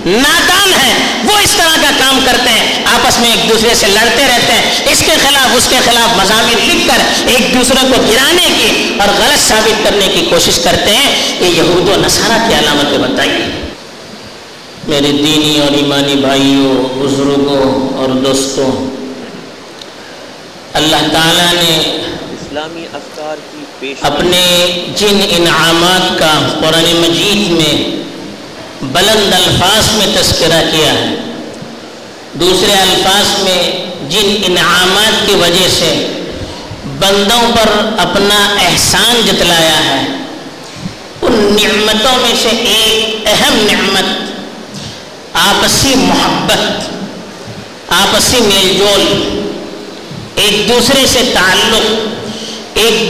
نادان ہیں وہ اس طرح کا کام کرتے ہیں، آپس میں ایک دوسرے سے لڑتے رہتے ہیں، اس کے خلاف اس کے خلاف مضامین لکھ کر ایک دوسرے کو گرانے کی اور غلط ثابت کرنے کی کوشش کرتے ہیں۔ یہ یہود و نصارہ کی علامتیں بتائیے۔ میرے دینی اور ایمانی بھائیوں، بزرگوں اور دوستوں، اللہ تعالیٰ نے اسلامی افکار کی پیش اپنے جن انعامات کا قرآن مجید میں بلند الفاظ میں تذکرہ کیا ہے، دوسرے الفاظ میں جن انعامات کی وجہ سے بندوں پر اپنا احسان جتلایا ہے، ان نعمتوں میں سے ایک اہم نعمت آپسی محبت، آپسی میل جول، ایک دوسرے سے تعلق، ایک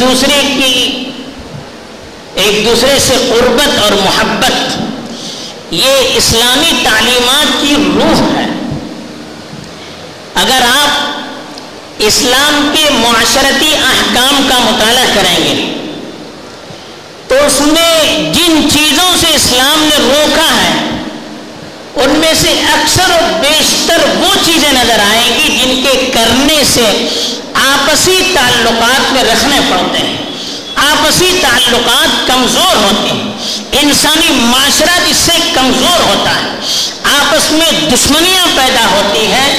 دوسرے سے قربت اور محبت، یہ اسلامی تعلیمات کی روح ہے۔ اگر آپ اسلام کے معاشرتی احکام کا مطالعہ کریں گے تو اس میں جن چیزوں سے اسلام نے روکا ہے ان میں سے اکثر و بیشتر وہ چیزیں نظر آئیں گی جن کے کرنے سے آپسی تعلقات میں رکھنے پڑتے ہیں، آپسی تعلقات کمزور ہوتے ہیں، انسانی معاشرہ جس سے کمزور ہوتا ہے، آپس میں دشمنیاں پیدا ہوتی ہیں۔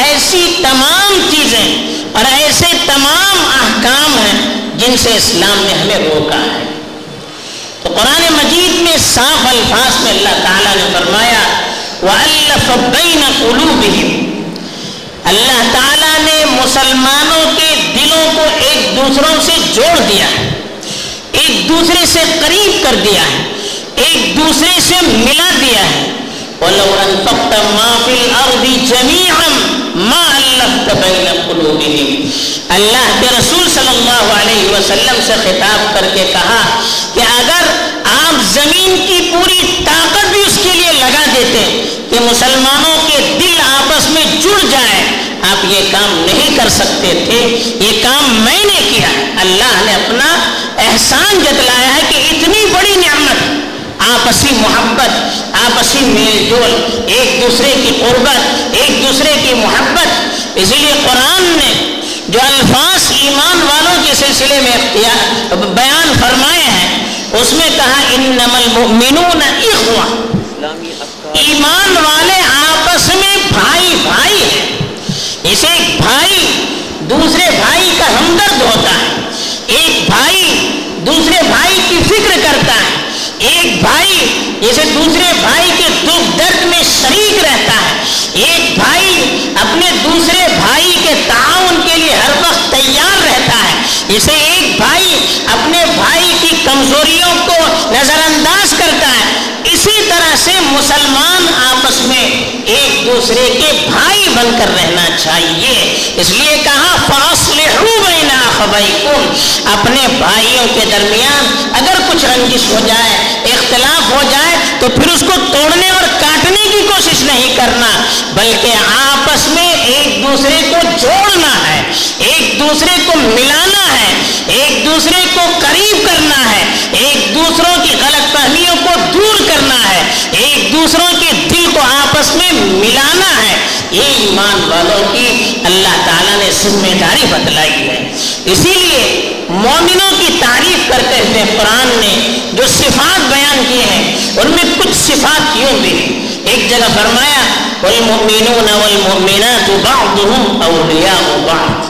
ایسی تمام چیزیں اور ایسے تمام احکام ہیں جن سے اسلام نے ہمیں روکا ہے۔ تو قرآن مجید میں صاف الفاظ میں اللہ تعالیٰ نے فرمایا وَأَلَّفَ بَيْنَ قُلُوبِهِمْ، اللہ تعالیٰ نے مسلمانوں کے دلوں کو ایک دوسروں سے جوڑ دیا ہے، ایک دوسرے سے قریب کر دیا ہے، ایک دوسرے سے ملا دیا ہے۔ وَلَوْ أَنفَقْتَ مَا فِي الْأَرْضِ جَمِيعًا مَا أَلَّفْتَ بَيْنَ قُلُوبِهِمْ، اللہ کے رسول صلی اللہ علیہ وسلم سے خطاب کر کے کہا کہ اگر آپ زمین کی پوری طاقت بھی اس کے لیے لگا دیتے کہ مسلمانوں کے دل آپس میں جڑ جائیں، آپ یہ کام نہیں کر سکتے تھے۔ یہ کام میں نے کیا، اللہ نے اپنا احسان جتلایا ہے کہ اتنی بڑی نعمت، آپسی محبت، آپسی میل جول، ایک دوسرے کی قربت، ایک دوسرے کی محبت۔ اسی لیے قرآن نے جو الفاظ ایمان والوں کے سلسلے میں بیان فرمائے ہیں اس میں کہا انما المؤمنون اخوہ، ایمان والے آپس میں بھائی بھائی ہیں۔ اسے ایک بھائی دوسرے بھائی کا ہمدرد ہوتا ہے، ایک بھائی دوسرے بھائی کی فکر کرتا ہے، ایک بھائی جیسے دوسرے بھائی کے دکھ درد میں شریک رہتا ہے، ایک بھائی اپنے دوسرے بھائی کے تعاون کے لیے ہر وقت تیار رہتا ہے، جیسے ایک بھائی اپنے بھائی کی کمزوریوں کو نظر انداز کرتا ہے۔ اسی طرح سے مسلمان آپس میں ایک دوسرے کے بھائی بن کر رہنا چاہیے۔ اس لیے کہا فَأَصْلِحُوا بَيْنَ أَخَوَيْكُمْ، اپنے بھائیوں کے درمیان اگر کچھ رنجش ہو جائے، اختلاف ہو جائے تو پھر اس کو توڑنے اور کاٹنے کی کوشش نہیں کرنا، بلکہ آپس میں ایک دوسرے کو جوڑنا ہے، ایک دوسرے کو ملانا ہے، ایک دوسرے کو قریب کرنا ہے، ایک دوسروں کی غلط فہمیوں کو دور کرنا ہے، ایک دوسروں کے دل کو آپس میں ملانا ہے۔ یہ ایمان والوں کی اللہ تعالیٰ نے ذمہ داری بتلائی ہے۔ اسی لیے مومنوں کی تعریف کرتے ہوئے قرآن نے جو صفات بیان کی ہیں ان میں کچھ صفات یوں بھی ہیں۔ ایک جگہ فرمایا والمؤمنون والمؤمنات بعضهم اولیاء بعض،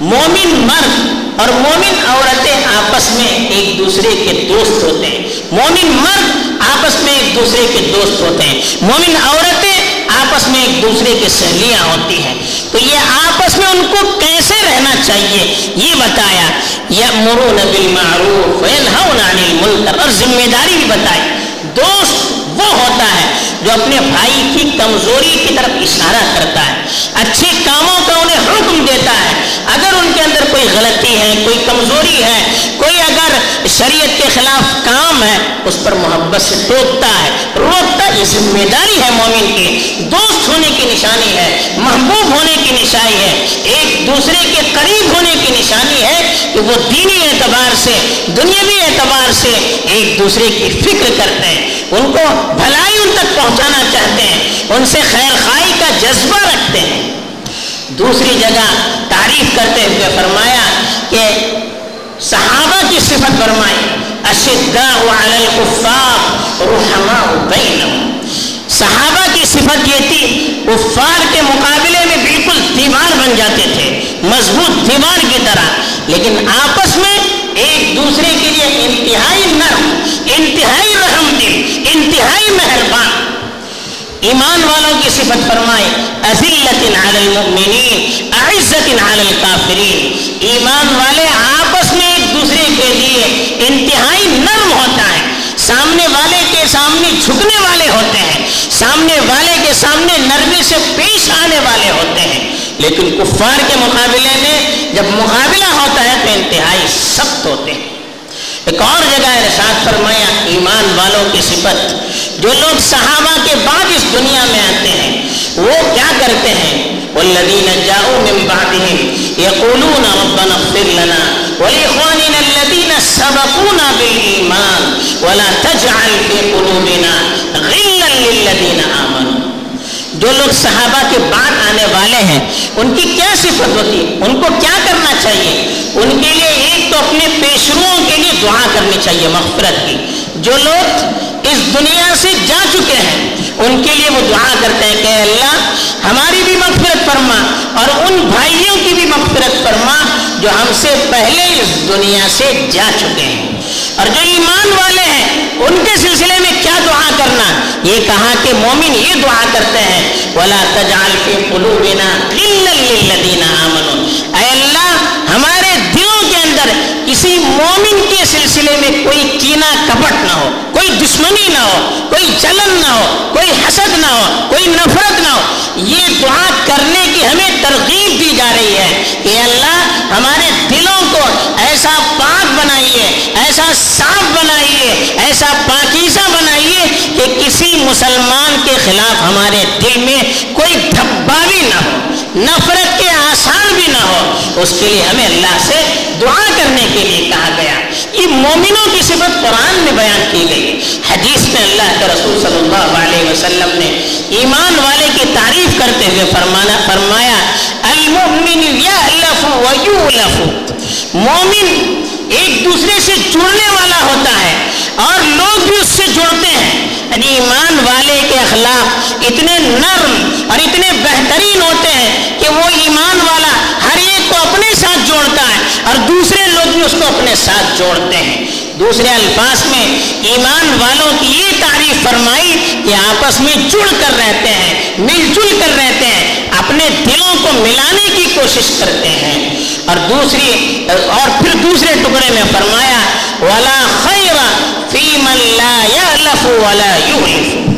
مومن مرد اور مومن عورتیں آپس میں ایک دوسرے کے دوست ہوتے ہیں، مومن مرد آپس میں ایک دوسرے کے دوست ہوتے ہیں، مومن عورتیں آپس میں ایک دوسرے کی سہیلیاں ہوتی ہیں۔ تو یہ آپس میں ان کو کیسے رہنا چاہیے یہ بتایا، یأمرون بالمعروف وینہون عن المنکر، اور ذمہ داری بھی بتائی۔ دوست وہ ہوتا ہے جو اپنے بھائی کی کمزوری کی طرف اشارہ کرتا ہے، اچھے کاموں کا انہیں حکم دیتا ہے، اگر ان کے اندر کوئی غلطی ہے، کوئی کمزوری ہے، کوئی اگر شریعت کے خلاف کام ہے اس پر محبت سے ٹوکتا ہے، روکتا ہے۔ یہ ذمہ داری ہے مومن کی، دوست ہونے کی نشانی ہے، محبوب ہونے کی نشانی ہے، ایک دوسرے کے قریب ہونے کی نشانی ہے کہ وہ دینی اعتبار سے دنیاوی اعتبار سے ایک دوسرے کی فکر کرتے ہیں۔ ان کو بھلائی ان تک پہنچانا چاہتے ہیں، ان سے خیر خواہی کا جذبہ رکھتے ہیں۔ دوسری جگہ تعریف کرتے ہوئے فرمایا کہ صحابہ کی صفت فرمائی اشداء علی الکفار رحماء بینہم۔ صحابہ کی صفت یہ تھی کفار کے مقابلے میں بالکل دیوار بن جاتے تھے، مضبوط دیوار کی طرح، لیکن آپس میں ایک دوسرے کے لیے انتہائی نرم، انتہائی رحم دل، انتہائی مہربان۔ ایمان والوں کی صفت فرمائے اذلۃ علی المؤمنین اعزۃ علی الکافرین۔ ایمان والے آپس میں ایک دوسرے کے لیے انتہائی نرم ہوتا ہے، سامنے والے کے سامنے جھکنے والے ہوتے ہیں، سامنے والے کے سامنے نرمی سے پیش آنے والے ہوتے ہیں، لیکن کفار کے مقابلے میں جب مقابلہ ہوتا ہے تو انتہائی سخت ہوتے ہیں۔ ایک اور جگہ ارشاد فرمایا ایمان والوں کی صفت، جو لوگ صحابہ کے بعد اس دنیا میں آتے ہیں وہ کیا کرتے ہیں؟ والذین جاؤوا من بعدهم یقولون ربنا اغفر لنا ولاخواننا الذین سبقونا بالایمان ولا تجعل فی قلوبنا غلا للذین آمنوا۔ جو لوگ صحابہ کے بعد آنے والے ہیں ان کی کیا صفت ہوتی ہے؟ ان کو کیا کرنا چاہیے؟ ان کے لیے ایک تو اپنے پیشروؤں کے لیے دعا کرنی چاہیے مغفرت کی۔ جو لوگ اس دنیا سے جا چکے ہیں ان کے لیے وہ دعا کرتے ہیں کہ اللہ ہماری بھی مغفرت فرما اور ان بھائیوں کی بھی مغفرت فرما جو ہم سے پہلے اس دنیا سے جا چکے ہیں۔ اور جو ایمان والے ہیں ان کے سلسلے میں کیا دعا کرنا؟ یہ کہا کہ مومن یہ دعا کرتے ہیں وَلَا تَجْعَلْ فِي قُلُوبِنَا غِلًّا لِّلَّذِينَ آمَنُوا۔ اے اللہ ہمارے دلوں کے اندر کسی مومن کے سلسلے میں کوئی کینہ کپٹ نہ ہو، کوئی دشمنی نہ ہو، کوئی جلن نہ ہو، کوئی حسد نہ ہو، کوئی نفرت نہ ہو۔ یہ دعا کرنے کی ہمیں ترغیب دی جا رہی ہے کہ اللہ ہمارے دلوں کو ایسا پاک بنائیے، ایسا صاف بنائیے، ایسا پاکیزہ بنائیے کہ کسی مسلمان کے خلاف ہمارے دل میں کوئی دھبا بھی نہ ہو، نفرت کے آثار بھی نہ ہو۔ اس کے لیے ہمیں اللہ سے دعا کرنے کے لیے کہا گیا۔ یہ مومنوں کی صفت قرآن میں بیان کی گئی، حدیث میں اللہ کے رسول صلی اللہ علیہ وسلم نے ایمان والے کی تعریف کرتے ہوئے فرمایا المؤمن یألف ویؤلف۔ مومن ایک دوسرے سے جڑنے والا ہوتا ہے اور لوگ بھی اس سے جڑتے ہیں۔ یعنی ایمان والے کے اخلاق اتنے نرم اور اتنے بہترین ہوتے ہیں کہ وہ ایمان والا ہر ایک کو اپنے ساتھ جوڑتا ہے اور دوسرے لوگ بھی اس کو اپنے ساتھ جوڑتے ہیں۔ دوسرے الفاظ میں ایمان والوں کی یہ تعریف فرمائی کہ آپس میں جڑ کر رہتے ہیں، مل جل کر رہتے ہیں، اپنے دلوں کو ملانے کی کوشش کرتے ہیں۔ اور پھر دوسرے ٹکڑے میں فرمایا وَلَا خَيْرَ فِي مَن لَا يَأْلَفُ وَلَا يُؤْلِفُ۔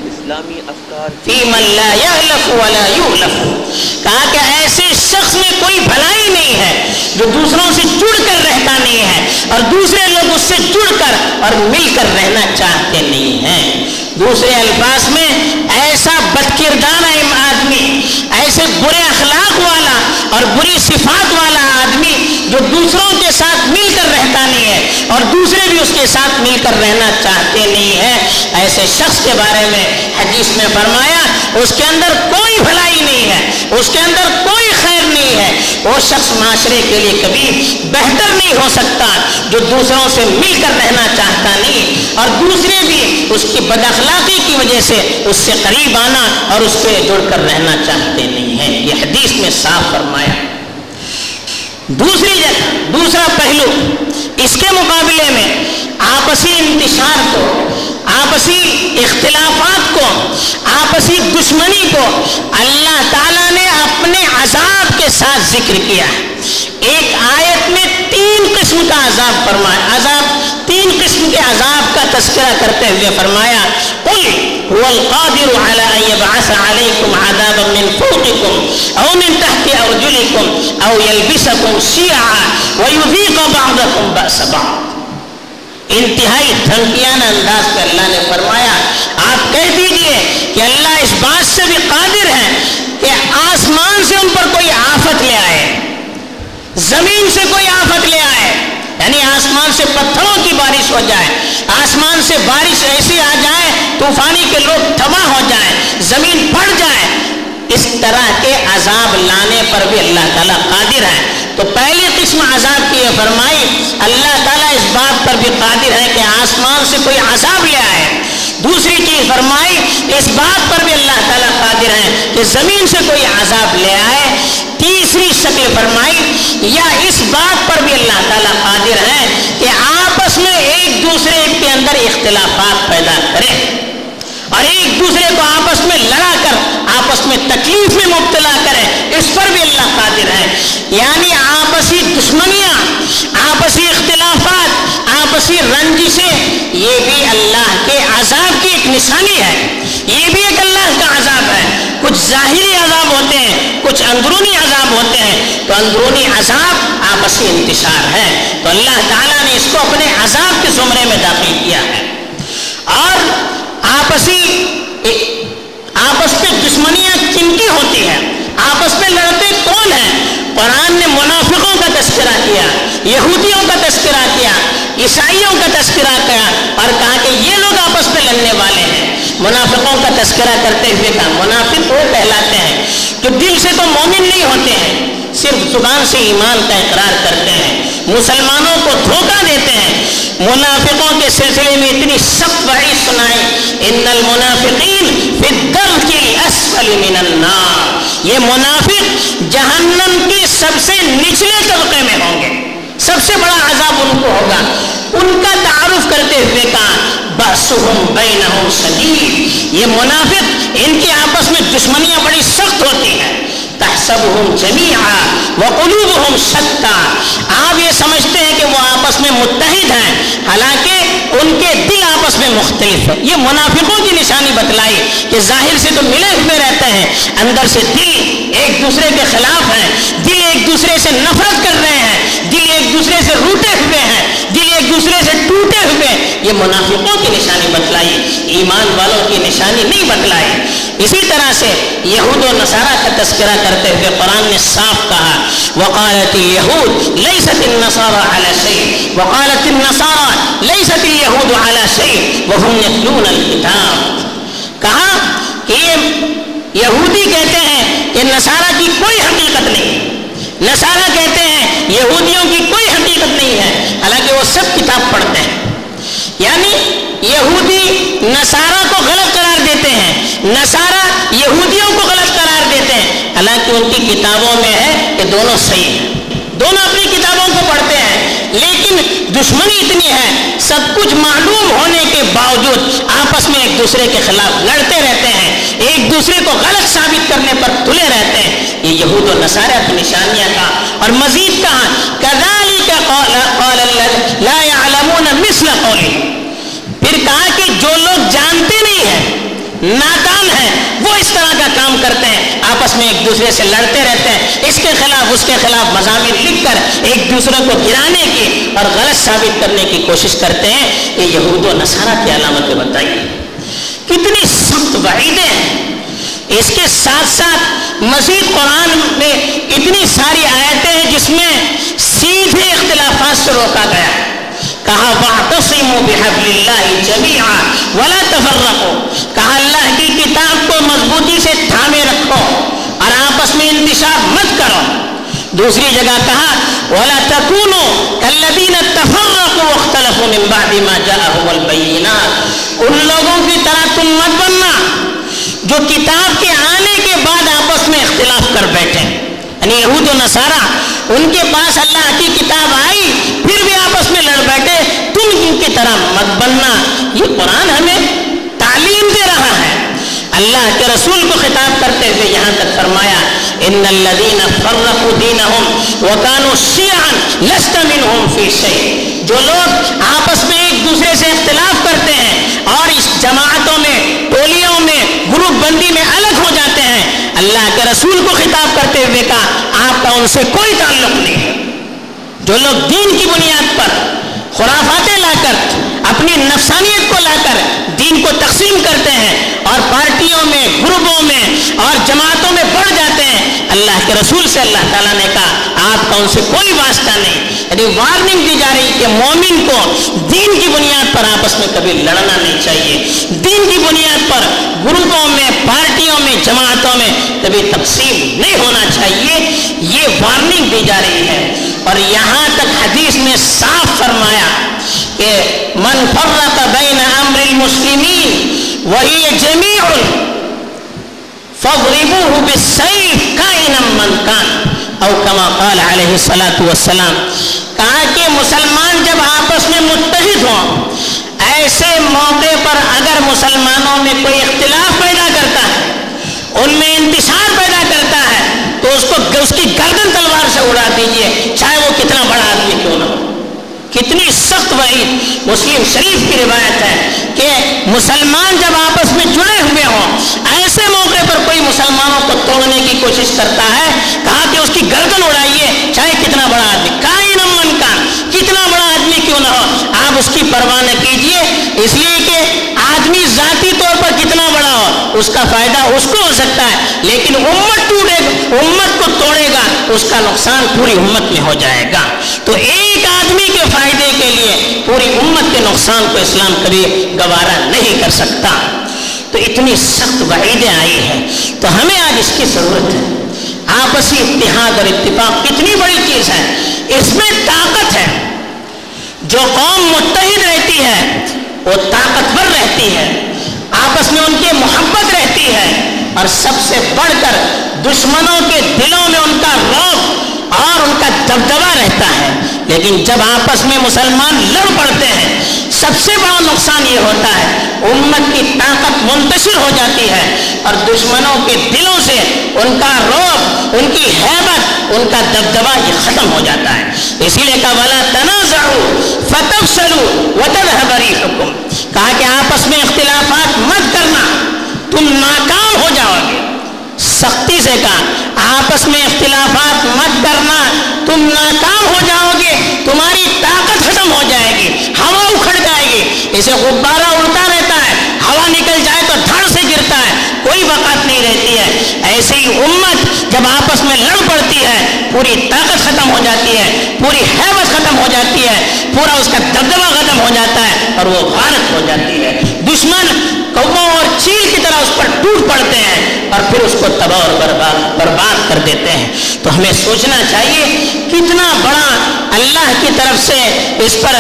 اسلامی افکار فی من لا یألف ولا یؤلف۔ کہا کہ ایسے شخص میں کوئی بھلائی نہیں ہے جو دوسروں سے جڑ کر رہتا نہیں ہے اور دوسرے لوگ اس سے جڑ کر اور مل کر رہنا چاہتے نہیں ہیں۔ دوسرے الفاظ میں ایسا بدکردار آدمی، ایسے برے اخلاق والا اور بری صفات والا آدمی جو دوسروں کے ساتھ مل کر رہتا نہیں ہے اور دوسرے بھی اس کے ساتھ مل کر رہنا چاہتے نہیں ہیں، ایسے شخص کے بارے میں حدیث میں فرمایا اس کے اندر کوئی بھلائی نہیں ہے، اس کے اندر کوئی خیر نہیں ہے۔ وہ شخص معاشرے کے لیے کبھی بہتر نہیں ہو سکتا جو دوسروں سے مل کر رہنا چاہتا نہیں اور دوسرے بھی اس کی بد اخلاقی کی وجہ سے اس سے قریب آنا اور اس پہ جڑ کر رہنا چاہتے نہیں ہیں۔ یہ حدیث میں صاف فرمایا۔ دوسری جگہ دوسرا پہلو اس کے مقابلے میں آپسی انتشار کو، آپسی اختلافات کو، آپسی دشمنی کو اللہ تعالیٰ نے اپنے عذاب کے ساتھ ذکر کیا ہے۔ ایک آیت میں 3 قسم کا عذاب فرمایا، تین قسم کے عذاب کا تذکرہ کرتے ہوئے فرمایا قل هو القادر على ان يبعث عليكم عذابا من فوقكم او من تحت ارجلكم او يلبسكم شيعا ويذيق بعضكم بأس بعض۔ انتہائی دھمکیانہ انداز میں اللہ نے فرمایا آپ کہہ دیجئے کہ اللہ اس بات سے بھی قادر ہے کہ آسمان سے ان پر کوئی آفت لے آئے، زمین سے کوئی آفت لے آئے، یعنی آسمان سے پتھروں کی بارش ہو جائے، آسمان سے بارش ایسی آ جائے طوفانی کے لوگ تباہ ہو جائیں، زمین پھٹ جائے، اس طرح کے عذاب لانے پر بھی اللہ تعالیٰ قادر ہے۔ تو پہلی قسم عذاب کی یہ فرمائی، اللہ تعالیٰ اس بات پر بھی قادر ہے کہ آسمان سے کوئی عذاب لے آئے۔ دوسری چیز فرمائی، اس بات پر بھی اللہ تعالیٰ قادر ہے کہ زمین سے کوئی عذاب لے آئے۔ تیسری شکل فرمائی، یا اس بات پر بھی اللہ تعالیٰ قادر ہے کہ آپس میں ایک دوسرے کے اندر اختلافات پیدا کرے اور ایک دوسرے کو آپس میں لڑا کر آپس میں تکلیف میں مبتلا کرے، اس پر بھی اللہ قادر ہے۔ یعنی آپسی دشمنیاں، آپسی اختلافات، آپسی رنجشیں، یہ بھی اللہ کے عذاب کی ایک نشانی ہے، یہ بھی ایک اللہ کا عذاب ہے۔ کچھ ظاہری عذاب ہوتے ہیں، کچھ اندرونی عذاب ہوتے ہیں، تو اندرونی عذاب آپسی انتشار ہے، تو اللہ تعالیٰ نے اس کو اپنے عذاب کے زمرے میں داخل کیا ہے۔ اور آپس میں دشمنیاں کن کی ہوتی ہیں، آپس میں لڑتے کون ہیں؟ قرآن نے منافقوں کا تذکرہ کیا، یہودیوں کا تذکرہ کیا، عیسائیوں کا تذکرہ کیا اور کہا کہ یہ لوگ آپس میں لڑنے والے ہیں۔ منافقوں کا تذکرہ کرتے ہوئے کہا منافق وہ کہلاتے ہیں جو دل سے تو مومن نہیں ہوتے ہیں، صرف زبان سے ایمان کا اقرار کرتے ہیں، مسلمانوں کو دھوکہ دیتے ہیں۔ منافقوں کے سلسلے میں اتنی سخت وعید سنائی، ان المنافقین فی الدرک الاسفل من النار، یہ منافق جہنم کے سب سے نچلے طبقے میں ہوں گے، سب سے بڑا عذاب ان کو ہوگا۔ ان کا تعارف کرتے ہوئے کہا بأسهم بینہم شدید، یہ منافق ان کی آپس میں دشمنیاں بڑی سخت ہوتی ہیں۔ تحسبهم جميعا وقلوبهم شتى، آپ یہ سمجھتے ہیں کہ وہ آپس میں متحد ہیں، حالانکہ ان کے دل آپس میں مختلف ہیں۔ یہ منافقوں کی نشانی بتلائی کہ ظاہر سے تو ملے ہوئے رہتے ہیں، اندر سے دل ایک دوسرے کے خلاف ہیں، دل ایک دوسرے سے نفرت کر رہے ہیں، دل ایک دوسرے سے روٹے ہوئے ہیں، دل ایک دوسرے سے ٹوٹے ہوئے۔ یہ منافقوں کی نشانی بتلائی، ایمان والوں کی نشانی نہیں بتلائی۔ اسی طرح سے یہود و نصارہ کا تذکرہ کرتے ہوئے قرآن نے صاف کہا وقالت اليهود ليست النصارى على شيء وقالت النصارى ليست اليهود على شيء وهم يتلون الكتاب، کہا کہ یہودی کہتے ہیں کہ نصارہ کی کوئی حقیقت نہیں، نصارہ کہتے ہیں یہودیوں کی کوئی حقیقت نہیں ہے، حالانکہ وہ سب کتاب پڑھتے ہیں۔ یعنی یہودی نصارہ کو غلط قرار دیتے ہیں، نصارہ یہودیوں کو غلط قرار دیتے ہیں، حالانکہ ان کی کتابوں میں ہے کہ دونوں صحیح ہیں، دونوں اپنی کتابوں کو پڑھتے ہیں، لیکن دشمنی اتنی ہے، سب کچھ معلوم ہونے کے باوجود آپس میں ایک دوسرے کے خلاف لڑتے رہتے ہیں، ایک دوسرے کو غلط ثابت کرنے پر تلے رہتے ہیں۔ یہ یہود و نصارہ کی نشانیاں کا۔ اور مزید کہا کذالک قال الذین لا یعلمون مثل قولہم، پھر کہا کہ جو لوگ جانتے نہیں ہیں، نادان ہیں، وہ اس طرح کا کام کرتے ہیں، آپس میں ایک دوسرے سے لڑتے رہتے ہیں، اس کے خلاف اس کے خلاف مضامین لکھ کر ایک دوسرے کو گرانے کی اور غلط ثابت کرنے کی کوشش کرتے ہیں۔ یہ یہود و نصارہ کی علامتیں بتائیے، کتنی سخت وعیدیں ہیں۔ اس کے ساتھ ساتھ مزید قرآن میں اتنی ساری آیتیں ہیں جس میں سیدھے اختلافات سے روکا گیا ہے۔ کہا وَاعْتَصِمُوا بِحَبْلِ اللَّهِ جَمِيعًا وَلَا تَفَرَّقُوا، کہا اللہ کی کتاب کو مضبوطی سے تھامے رکھو اور آپس میں انتشار مت کرو۔ دوسری جگہ کہا وَلَا تَكُونُوا كَالَّذِينَ تَفَرَّقُوا وَاخْتَلَفُوا مِن بَعْدِ مَا جَاءَهُمُ الْبَيِّنَاتُ، ان لوگوں کی طرح تم مت بننا جو کتاب کے آنے کے بعد آپس میں اختلاف کر بیٹھے۔ یعنی یہود و نصارہ ان کے پاس اللہ کی کتاب آئی پھر بھی آپس میں لڑ بیٹھے، تم ان کی طرح مت بننا۔ یہ قرآن ہمیں تعلیم دے رہا ہے۔ اللہ کے رسول کو خطاب کرتے ہوئے یہاں تک فرمایا ان الذین فرقوا دینہم وکانوا شیعا لست منہم فی شیء، جو لوگ آپس میں ایک دوسرے سے اختلاف کرتے ہیں اور اس جماعتوں میں، ٹولیوں میں، گروپ بندی میں الگ ہو جاتے ہیں، اللہ کے رسول کو خطاب کرتے ہوئے کہا آپ کا ان سے کوئی تعلق نہیں ہے۔ جو لوگ دین کی بنیاد پر خرافاتیں لا کر، اپنی نفسانیت کو لا کر دین کو تقسیم کرتے ہیں اور پارٹیوں میں، گروپوں میں اور جماعتوں میں بڑھ جاتے ہیں، اللہ کے رسول سے اللہ تعالیٰ نے کہا آپ کا ان سے کوئی واسطہ نہیں. یعنی وارننگ دی جا رہی کہ مومن کو دین کی بنیاد پر آپس میں کبھی لڑنا نہیں چاہیے, دین کی بنیاد پر گروپوں میں, پارٹیوں میں, جماعتوں میں کبھی تقسیم نہیں ہونا چاہیے. یہ وارننگ دی جا رہی ہے. اور یہاں تک حدیث نے صاف فرمایا کہ من فرق بین امر المسلمین وہی جمیع فاضربوه بالسیف کائنا من کان او کما قال علیہ الصلوۃ والسلام. کہا کہ مسلمان جب آپس میں متحد ہوں, ایسے موقع پر اگر مسلمانوں میں کوئی اختلاف پیدا کرتا ہے, ان میں انتشار پیدا کرتا ہے, تو اس کی گردن تلوار سے اڑا دیجئے, چاہے وہ کتنا بڑا آدمی کیوں نہ ہو. کتنی سخت وعید مسلم شریف کی روایت ہے کہ مسلمان جب آپس میں جڑے ہوئے ہوں, ایسے موقع پر کوئی مسلمانوں کو توڑنے کی کوشش کرتا ہے, کہا کہ اس کی گردن اڑائیے, چاہے کتنا بڑا آدمی, کائن من کان, کتنا بڑا آدمی کیوں نہ ہو, آپ اس کی پرواہ نہ کیجیے. اس لیے کہ آدمی ذاتی طور پر کتنا بڑا ہو, اس کا فائدہ اس کو ہو سکتا ہے, لیکن امت کو توڑے گا, اس کا نقصان پوری امت میں ہو جائے گا. تو ایک آدمی کے فائدے کے لیے پوری امت کے نقصان کو اسلام کبھی گوارا نہیں کر سکتا. تو اتنی سخت وعیدیں آئی ہیں, تو ہمیں آج اس کی ضرورت ہے. آپسی اتحاد اور اتفاق کتنی بڑی چیز ہے, اس میں طاقت ہے. جو قوم متحد رہتی ہے وہ طاقتور رہتی ہے, آپس میں ان کی محبت رہتی ہے, اور سب سے بڑھ کر دشمنوں کے دلوں میں ان کا رعب اور ان کا دبدبا رہتا ہے. لیکن جب آپس میں مسلمان لڑ پڑتے ہیں, سب سے بڑا نقصان یہ ہوتا ہے امت کی طاقت منتشر ہو جاتی ہے, اور دشمنوں کے دلوں سے ان کا رعب, ان کی ہیبت, ان کا دبدبا یہ ختم ہو جاتا ہے. اسی لیے کہا وَلَا تَنَازَعُوا فَتَفْشَلُوا وَتَذْهَبَ رِيحُكُمْ. کہا کہ آپس میں اختلافات مت کرنا, تم ناکام ہو جاؤ گے. سختی سے کہا آپس میں اختلافات مت کرنا, تم ناکام ہو جاؤ گے, تمہاری طاقت ختم ہو جائے گی, ہوا اکھڑ جائے گی. اسے غبارہ اڑتا رہتا ہے, ہوا نکل جائے تو دھڑ سے گرتا ہے, کوئی وقت نہیں رہتی ہے. ایسے ہی امت جب آپس میں لڑ پڑتی ہے, پوری طاقت ختم ہو جاتی ہے, پوری ہیبت ختم ہو جاتی ہے, پورا اس کا دبدبا ختم ہو جاتا ہے, اور وہ غارت ہو جاتی ہے. دشمن کووں اور چیل کی طرح اس پر ٹوٹ پڑتے ہیں, اور پھر اس کو تباہ اور برباد کر دیتے ہیں. تو ہمیں سوچنا چاہیے کتنا بڑا اللہ کی طرف سے اس پر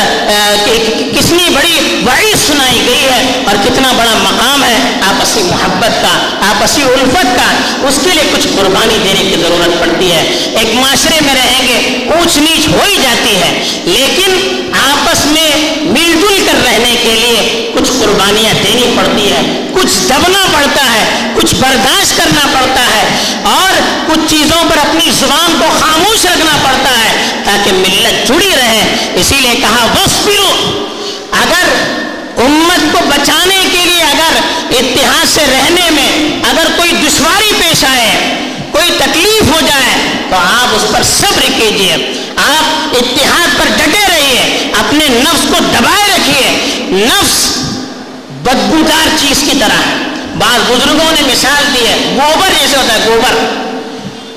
کتنی بڑی وعید سنائی گئی ہے, اور کتنا بڑا مقام ہے آپسی محبت کا, آپسی الفت کا. اس کے لیے کچھ قربانی دینے کی ضرورت پڑتی ہے. ایک معاشرے میں رہیں گے اونچ نیچ ہو ہی جاتی ہے, لیکن آپس میں مل جل کر رہنے کے لیے کچھ قربانیاں دینی پڑتی ہے, کچھ دبنا پڑتا ہے, کچھ برداشت کرنا پڑتا ہے, اور کچھ چیزوں پر اپنی زبان کو خاموش رکھنا پڑتا ہے تاکہ ملت جڑی رہے. اسی لیے کہا وَاصْبِرُوا. اگر امت کو بچانے کے لیے, اگر اتحاد سے رہنے میں اگر کوئی دشواری پیش آئے, کوئی تکلیف ہو جائے, تو آپ اس پر صبر کیجئے, آپ اتحاد پر ڈٹے رہیے, اپنے نفس کو دبائے رکھیے. نفس بدبودار چیز کی طرح ہے. بعض بزرگوں نے مثال دی ہے, گوبر جیسے ہوتا ہے,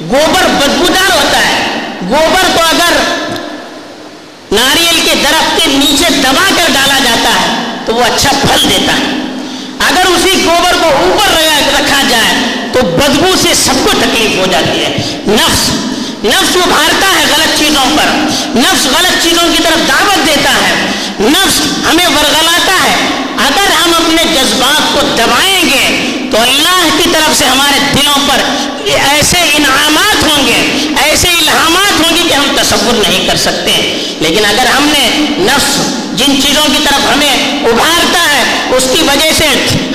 گوبر بدبودار ہوتا ہے. گوبر کو اگر ناریل کے درخت کے نیچے دبا کر ڈالا جاتا ہے تو وہ اچھا پھل دیتا ہے. اگر اسی گوبر کو اوپر رکھا جائے تو بدبو سے سب کو تکلیف ہو جاتی ہے. نفس ابھارتا ہے غلط چیزوں پر, نفس غلط چیزوں کی طرف دعوت دیتا ہے, نفس ہمیں ورغلاتا ہے. اگر ہم اپنے جذبات کو دبائیں گے تو اللہ کی طرف سے ہمارے دلوں پر ایسے انعامات ہوں گے, ایسے الہامات ہوں گے کہ ہم تصور نہیں کر سکتے. لیکن اگر ہم نے نفس جن چیزوں کی طرف ہمیں ابھارتا ہے, اس کی وجہ سے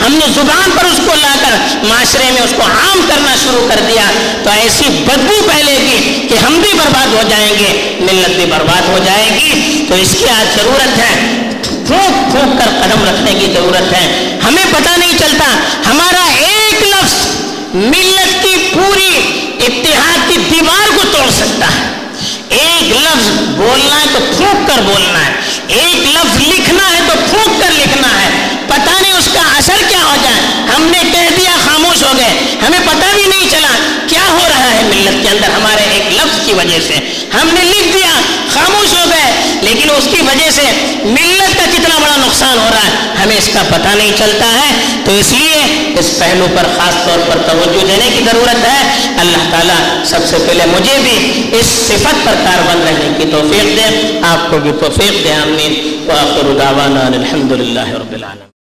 ہم نے زبان پر اس کو لا کر معاشرے میں اس کو عام کرنا شروع کر دیا, تو ایسی بدبو پھیلے گی کہ ہم بھی برباد ہو جائیں گے, ملت بھی برباد ہو جائے گی. تو اس کی آج ضرورت ہے, پھونک پھونک کر قدم رکھنے کی ضرورت ہے. ہمیں پتہ نہیں چلتا, ہمارا ایک لفظ ملت کی پوری اتحاد کی دیوار کو توڑ سکتا ہے. ایک لفظ بولنا ہے تو پھونک کر بولنا ہے, ایک لفظ لکھنا ہے تو پھونک کر لکھنا ہے. پتہ نہیں اس کا اثر کیا ہو جائے, ہم نے کہہ دیا خاموش ہو گئے, ہمیں پتہ بھی نہیں چلا کیا ہو رہا ہے ملت ملت کے اندر ہمارے ایک لفظ کی وجہ سے ہم نے لکھ دیا، خاموش ہو گئے، لیکن اس کی وجہ سے ملت کا کتنا بڑا نقصان ہو رہا ہے ہمیں اس کا پتہ نہیں چلتا ہے. تو اس لیے اس پہلو پر خاص طور پر توجہ دینے کی ضرورت ہے. اللہ تعالیٰ سب سے پہلے مجھے بھی اس صفت پر کاربند رہنے کی توفیق دے، آپ کو بھی توفیق دے. آمین. وآخر دعوانا الحمد للہ رب العالمین.